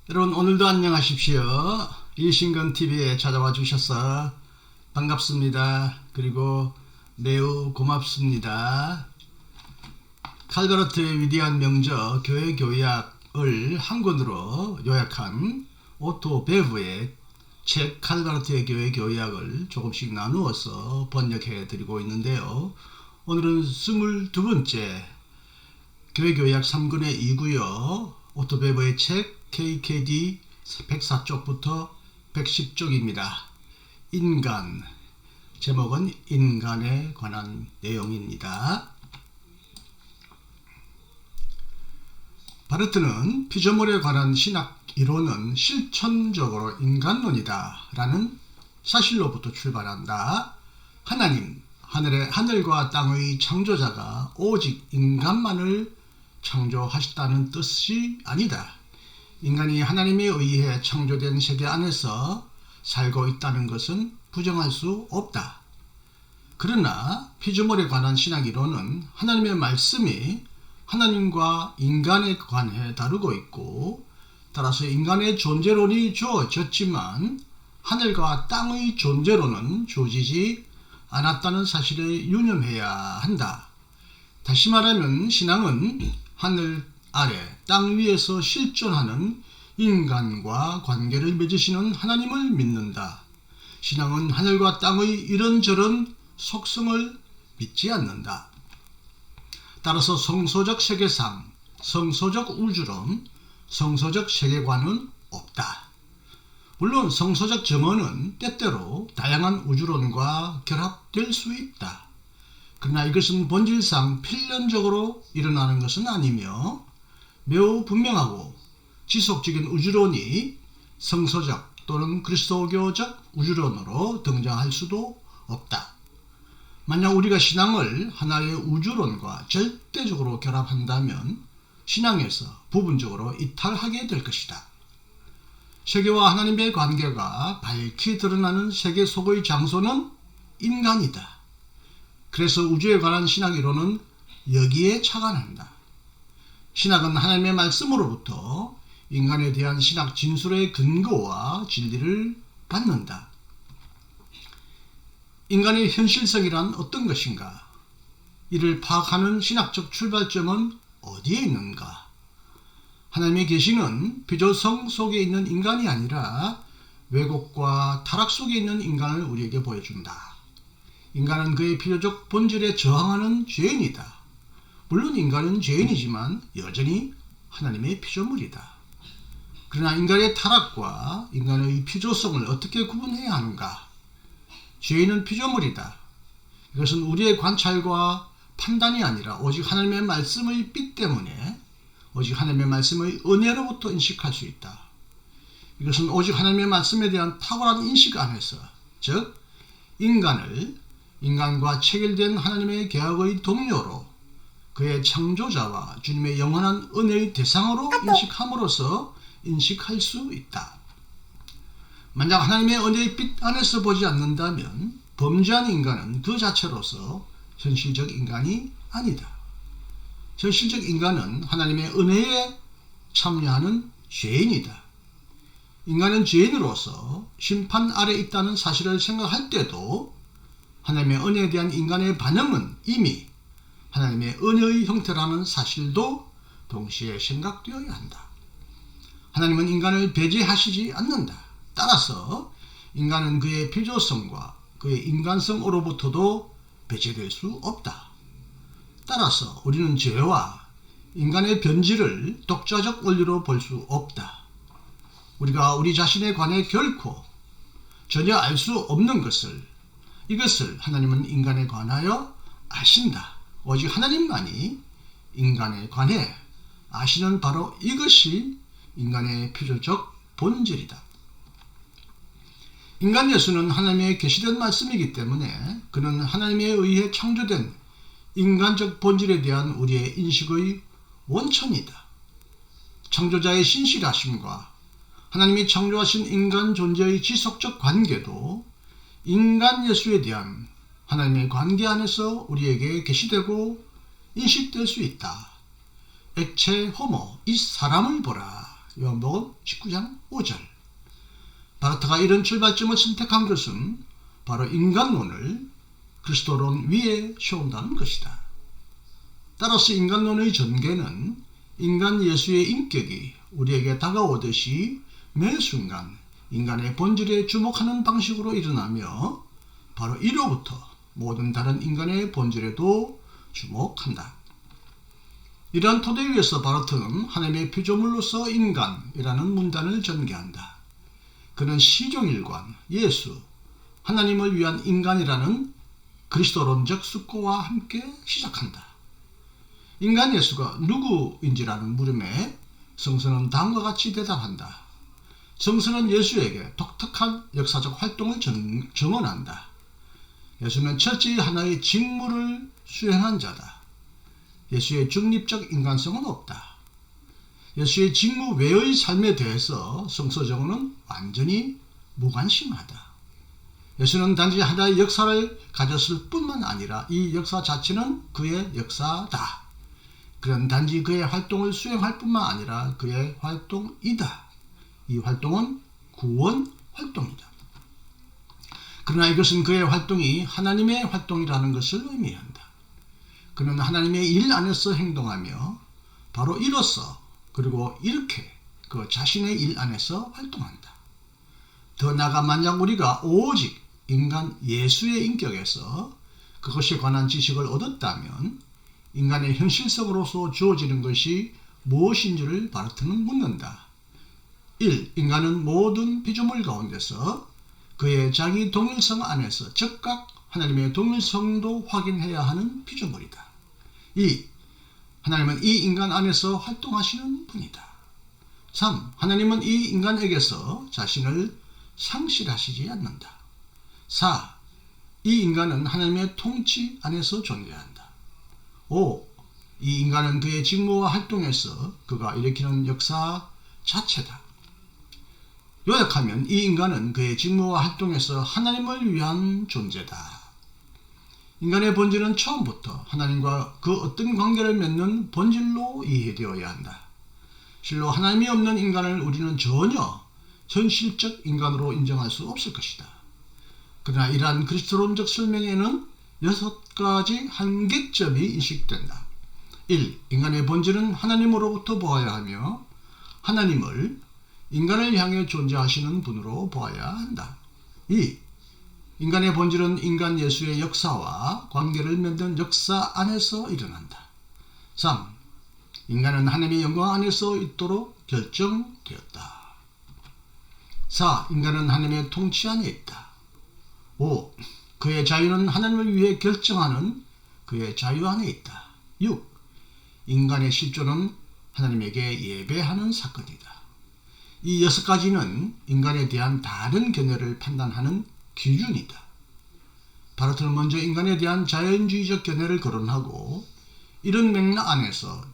여러분 오늘도 안녕하십시오. 일신건TV에 찾아와 주셔서 반갑습니다. 그리고 매우 고맙습니다. 칼바르트의 위대한 명저 교회 교약을 한 권으로 요약한 오토 베브의 책 칼바르트의 교회 교약을 조금씩 나누어서 번역해 드리고 있는데요. 오늘은 22번째 교회 교약 3권의 2고요. 오토 베브의 책 KKD 104쪽부터 110쪽입니다. 인간, 제목은 인간에 관한 내용입니다. 바르트는 피조물에 관한 신학 이론은 실천적으로 인간론이다 라는 사실로부터 출발한다. 하나님, 하늘과 땅의 창조자가 오직 인간만을 창조하셨다는 뜻이 아니다. 인간이 하나님에 의해 창조된 세계 안에서 살고 있다는 것은 부정할 수 없다. 그러나 피조물에 관한 신학이론은 하나님의 말씀이 하나님과 인간에 관해 다루고 있고, 따라서 인간의 존재론이 주어졌지만 하늘과 땅의 존재론은 주어지지 않았다는 사실에 유념해야 한다. 다시 말하면 신앙은 하늘 아래 땅 위에서 실존하는 인간과 관계를 맺으시는 하나님을 믿는다. 신앙은 하늘과 땅의 이런저런 속성을 믿지 않는다. 따라서 성소적 세계상, 성소적 우주론, 성소적 세계관은 없다. 물론 성소적 점원은 때때로 다양한 우주론과 결합될 수 있다. 그러나 이것은 본질상 필연적으로 일어나는 것은 아니며 매우 분명하고 지속적인 우주론이 성서적 또는 그리스도교적 우주론으로 등장할 수도 없다. 만약 우리가 신앙을 하나의 우주론과 절대적으로 결합한다면 신앙에서 부분적으로 이탈하게 될 것이다. 세계와 하나님의 관계가 밝히 드러나는 세계 속의 장소는 인간이다. 그래서 우주에 관한 신학 이론은 여기에 착안한다. 신학은 하나님의 말씀으로부터 인간에 대한 신학 진술의 근거와 진리를 받는다. 인간의 현실성이란 어떤 것인가? 이를 파악하는 신학적 출발점은 어디에 있는가? 하나님의 계시는 피조성 속에 있는 인간이 아니라 왜곡과 타락 속에 있는 인간을 우리에게 보여준다. 인간은 그의 필요적 본질에 저항하는 죄인이다. 물론 인간은 죄인이지만 여전히 하나님의 피조물이다. 그러나 인간의 타락과 인간의 피조성을 어떻게 구분해야 하는가? 죄인은 피조물이다. 이것은 우리의 관찰과 판단이 아니라 오직 하나님의 말씀의 빛 때문에 오직 하나님의 말씀의 은혜로부터 인식할 수 있다. 이것은 오직 하나님의 말씀에 대한 탁월한 인식 안에서, 즉 인간과 체결된 하나님의 계약의 동료로 그의 창조자와 주님의 영원한 은혜의 대상으로 인식함으로써 인식할 수 있다. 만약 하나님의 은혜의 빛 안에서 보지 않는다면 범죄한 인간은 그 자체로서 현실적 인간이 아니다. 현실적 인간은 하나님의 은혜에 참여하는 죄인이다. 인간은 죄인으로서 심판 아래 있다는 사실을 생각할 때도 하나님의 은혜에 대한 인간의 반응은 이미 하나님의 은혜의 형태라는 사실도 동시에 생각되어야 한다. 하나님은 인간을 배제하시지 않는다. 따라서 인간은 그의 필요성과 그의 인간성으로부터도 배제될 수 없다. 따라서 우리는 죄와 인간의 변질을 독자적 원리로 볼 수 없다. 우리가 우리 자신에 관해 결코 전혀 알 수 없는 이것을 하나님은 인간에 관하여 아신다. 오직 하나님만이 인간에 관해 아시는 바로 이것이 인간의 필요적 본질이다. 인간 예수는 하나님의 계시된 말씀이기 때문에 그는 하나님에 의해 창조된 인간적 본질에 대한 우리의 인식의 원천이다. 창조자의 신실하심과 하나님이 창조하신 인간 존재의 지속적 관계도 인간 예수에 대한 하나님의 관계 안에서 우리에게 계시되고 인식될 수 있다. 액체 호모, 이 사람을 보라. 요한복음 19장 5절. 바르트가 이런 출발점을 선택한 것은 바로 인간론을 그리스도론 위에 세운다는 것이다. 따라서 인간론의 전개는 인간 예수의 인격이 우리에게 다가오듯이 매 순간 인간의 본질에 주목하는 방식으로 일어나며 바로 이로부터 모든 다른 인간의 본질에도 주목한다. 이러한 토대 위에서 바르트는 하나님의 피조물로서 인간이라는 문단을 전개한다. 그는 시종일관, 예수, 하나님을 위한 인간이라는 그리스도론적 숙고와 함께 시작한다. 인간 예수가 누구인지라는 물음에 성서는 다음과 같이 대답한다. 성서는 예수에게 독특한 역사적 활동을 증언한다. 예수는 철저히 하나의 직무를 수행한 자다. 예수의 중립적 인간성은 없다. 예수의 직무 외의 삶에 대해서 성서적으로는 완전히 무관심하다. 예수는 단지 하나의 역사를 가졌을 뿐만 아니라 이 역사 자체는 그의 역사다. 그는 단지 그의 활동을 수행할 뿐만 아니라 그의 활동이다. 이 활동은 구원 활동이다. 그러나 이것은 그의 활동이 하나님의 활동이라는 것을 의미한다. 그는 하나님의 일 안에서 행동하며 바로 이로써 그리고 이렇게 그 자신의 일 안에서 활동한다. 더 나아가 만약 우리가 오직 인간 예수의 인격에서 그것에 관한 지식을 얻었다면 인간의 현실성으로서 주어지는 것이 무엇인지를 바르트는 묻는다. 1. 인간은 모든 피조물 가운데서 그의 자기 동일성 안에서 즉각 하나님의 동일성도 확인해야 하는 피조물이다. 2. 하나님은 이 인간 안에서 활동하시는 분이다. 3. 하나님은 이 인간에게서 자신을 상실하시지 않는다. 4. 이 인간은 하나님의 통치 안에서 존재한다. 5. 이 인간은 그의 직무와 활동에서 그가 일으키는 역사 자체다. 요약하면 이 인간은 그의 직무와 활동에서 하나님을 위한 존재다. 인간의 본질은 처음부터 하나님과 그 어떤 관계를 맺는 본질로 이해되어야 한다. 실로 하나님이 없는 인간을 우리는 전혀 현실적 인간으로 인정할 수 없을 것이다. 그러나 이러한 그리스도론적 설명에는 6가지 한계점이 인식된다. 1. 인간의 본질은 하나님으로부터 보아야 하며 하나님을 인간을 향해 존재하시는 분으로 보아야 한다. 2. 인간의 본질은 인간 예수의 역사와 관계를 맺는 역사 안에서 일어난다. 3. 인간은 하나님의 영광 안에서 있도록 결정되었다. 4. 인간은 하나님의 통치 안에 있다. 5. 그의 자유는 하나님을 위해 결정하는 그의 자유 안에 있다. 6. 인간의 실존은 하나님에게 예배하는 사건이다. 이 6가지는 인간에 대한 다른 견해를 판단하는 기준이다. 바르트는 먼저 인간에 대한 자연주의적 견해를 거론하고 이런 맥락 안에서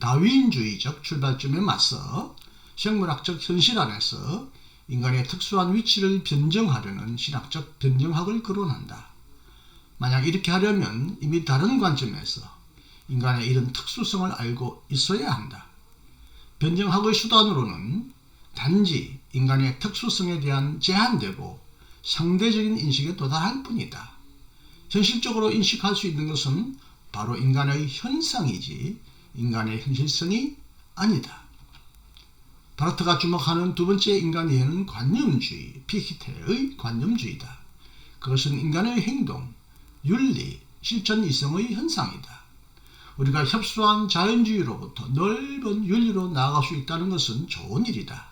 다윈주의적 출발점에 맞서 생물학적 현실 안에서 인간의 특수한 위치를 변정하려는 신학적 변정학을 거론한다. 만약 이렇게 하려면 이미 다른 관점에서 인간의 이런 특수성을 알고 있어야 한다. 변정학의 수단으로는 단지 인간의 특수성에 대한 제한되고 상대적인 인식에 도달할 뿐이다. 현실적으로 인식할 수 있는 것은 바로 인간의 현상이지 인간의 현실성이 아니다. 바르트가 주목하는 두 번째 인간 이해는 관념주의, 피히테의 관념주의다. 그것은 인간의 행동, 윤리, 실천 이성의 현상이다. 우리가 협소한 자연주의로부터 넓은 윤리로 나아갈 수 있다는 것은 좋은 일이다.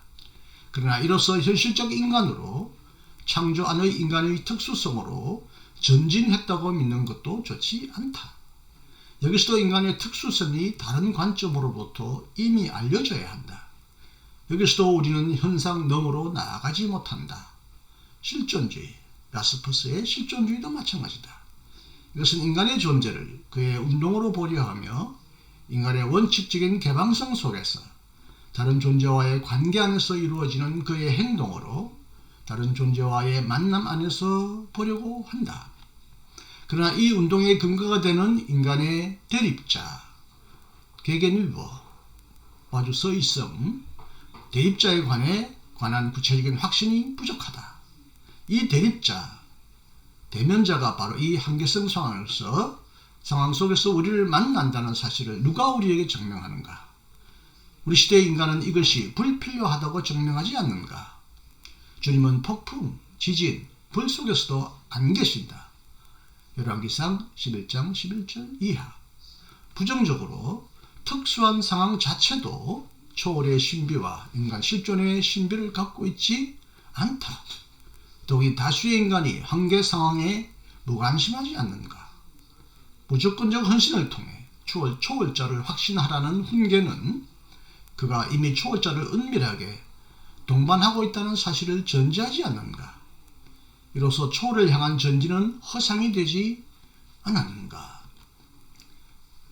그러나 이로써 현실적 인간으로 창조 안의 인간의 특수성으로 전진했다고 믿는 것도 좋지 않다. 여기서도 인간의 특수성이 다른 관점으로부터 이미 알려져야 한다. 여기서도 우리는 현상 너머로 나아가지 못한다. 실존주의, 라스퍼스의 실존주의도 마찬가지다. 이것은 인간의 존재를 그의 운동으로 보려 하며 인간의 원칙적인 개방성 속에서 다른 존재와의 관계 안에서 이루어지는 그의 행동으로 다른 존재와의 만남 안에서 보려고 한다. 그러나 이 운동의 근거가 되는 인간의 대립자, 게겐위버, 마주 서 있음 대립자에 관한 구체적인 확신이 부족하다. 이 대립자, 대면자가 바로 이 한계성 상황 속에서 우리를 만난다는 사실을 누가 우리에게 증명하는가? 우리 시대의 인간은 이것이 불필요하다고 증명하지 않는가? 주님은 폭풍, 지진, 불 속에서도 안 계신다. 열왕기상 11장 11절 이하. 부정적으로 특수한 상황 자체도 초월의 신비와 인간 실존의 신비를 갖고 있지 않다. 더욱이 다수의 인간이 한계 상황에 무관심하지 않는가. 무조건적 헌신을 통해 초월자를 확신하라는 훈계는 그가 이미 초월자를 은밀하게 동반하고 있다는 사실을 전제하지 않는가. 이로써 초월을 향한 전진은 허상이 되지 않았는가.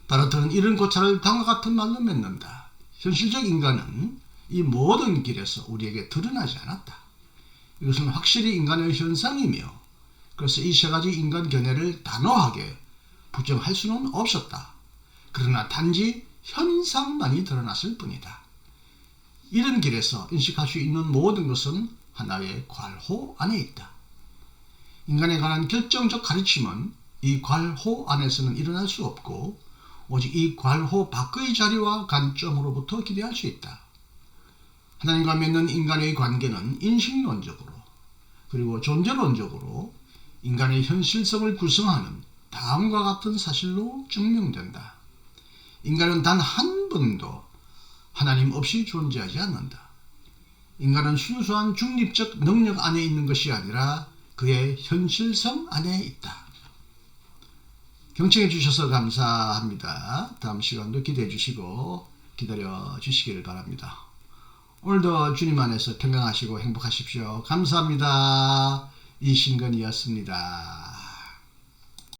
따라서는 이런 고찰을 다음과 같은 말로 맺는다. 현실적 인간은 이 모든 길에서 우리에게 드러나지 않았다. 이것은 확실히 인간의 현상이며 그래서 이 세 가지 인간 견해를 단호하게 부정할 수는 없었다. 그러나 단지 현상만이 드러났을 뿐이다. 이런 길에서 인식할 수 있는 모든 것은 하나의 괄호 안에 있다. 인간에 관한 결정적 가르침은 이 괄호 안에서는 일어날 수 없고 오직 이 괄호 밖의 자리와 관점으로부터 기대할 수 있다. 하나님과 맺는 인간의 관계는 인식론적으로 그리고 존재론적으로 인간의 현실성을 구성하는 다음과 같은 사실로 증명된다. 인간은 단 한 번도 하나님 없이 존재하지 않는다. 인간은 순수한 중립적 능력 안에 있는 것이 아니라 그의 현실성 안에 있다. 경청해 주셔서 감사합니다. 다음 시간도 기대해 주시고 기다려 주시기를 바랍니다. 오늘도 주님 안에서 평강하시고 행복하십시오. 감사합니다. 이신건이었습니다.